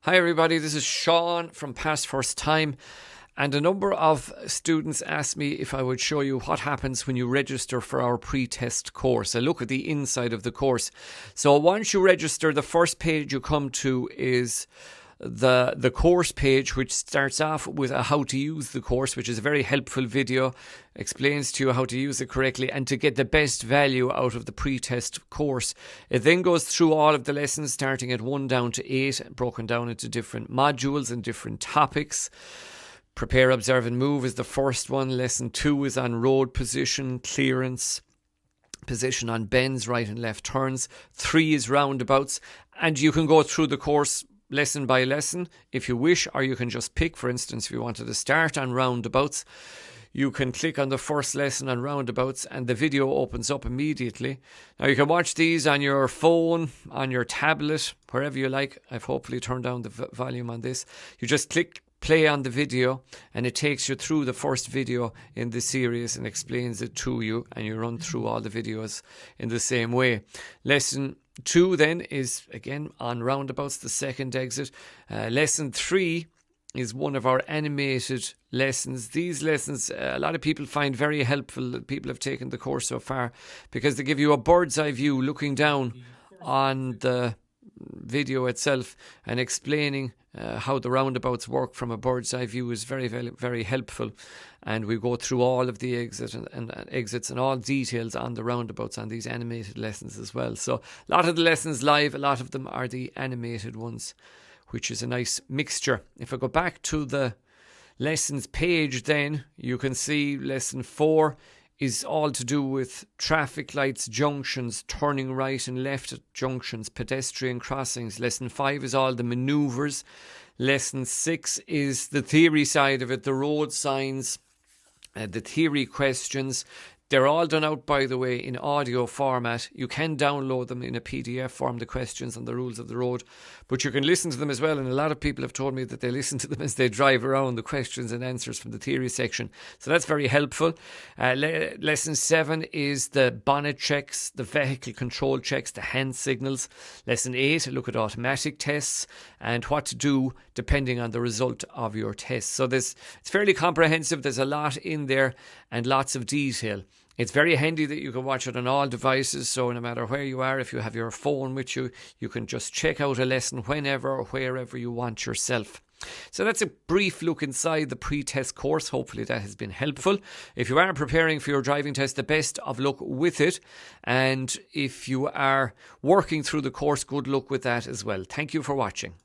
Hi everybody, this is Sean from Pass First Time, and a number of students asked me if I would show you what happens when you register for our pre-test course. A look at the inside of the course. So once you register, the first page you come to is the course page, which starts off with a how to use the course, which is a very helpful video, explains to you how to use it correctly and to get the best value out of the pre-test course. It then goes through all of the lessons starting at 1 down to 8, broken down into different modules and different topics. Prepare, Observe and Move is the first one. Lesson 2 is on road position, clearance, position on bends, right and left turns. 3 is roundabouts, and you can go through the course lesson by lesson if you wish, or you can just pick. For instance, if you wanted to start on roundabouts, you can click on the first lesson on roundabouts and the video opens up immediately. Now you can watch these on your phone, on your tablet, wherever you like. I've hopefully turned down the volume on this. You just click play on the video and it takes you through the first video in the series and explains it to you, and you run through all the videos in the same way. Lesson 2 then is again on roundabouts, the second exit. Lesson 3 is one of our animated lessons. These lessons a lot of people find very helpful. People have taken the course so far because they give you a bird's eye view looking down on the video itself and explaining how the roundabouts work from a bird's eye view is very, very, very helpful. And we go through all of the exits and all details on the roundabouts on these animated lessons as well. So a lot of the lessons live, a lot of them are the animated ones, which is a nice mixture. If I go back to the lessons page, then you can see lesson 4 is all to do with traffic lights, junctions, turning right and left at junctions, pedestrian crossings. Lesson 5 is all the manoeuvres. Lesson 6 is the theory side of it, the road signs, the theory questions. They're all done out, by the way, in audio format. You can download them in a PDF form, the questions and the rules of the road, but you can listen to them as well. And a lot of people have told me that they listen to them as they drive around, the questions and answers from the theory section. So that's very helpful. Lesson 7 is the bonnet checks, the vehicle control checks, the hand signals. Lesson 8, a look at automatic tests and what to do depending on the result of your test. So it's fairly comprehensive. There's a lot in there and lots of detail. It's very handy that you can watch it on all devices, so no matter where you are, if you have your phone with you, you can just check out a lesson whenever or wherever you want yourself. So that's a brief look inside the pre-test course. Hopefully that has been helpful. If you are preparing for your driving test, the best of luck with it. And if you are working through the course, good luck with that as well. Thank you for watching.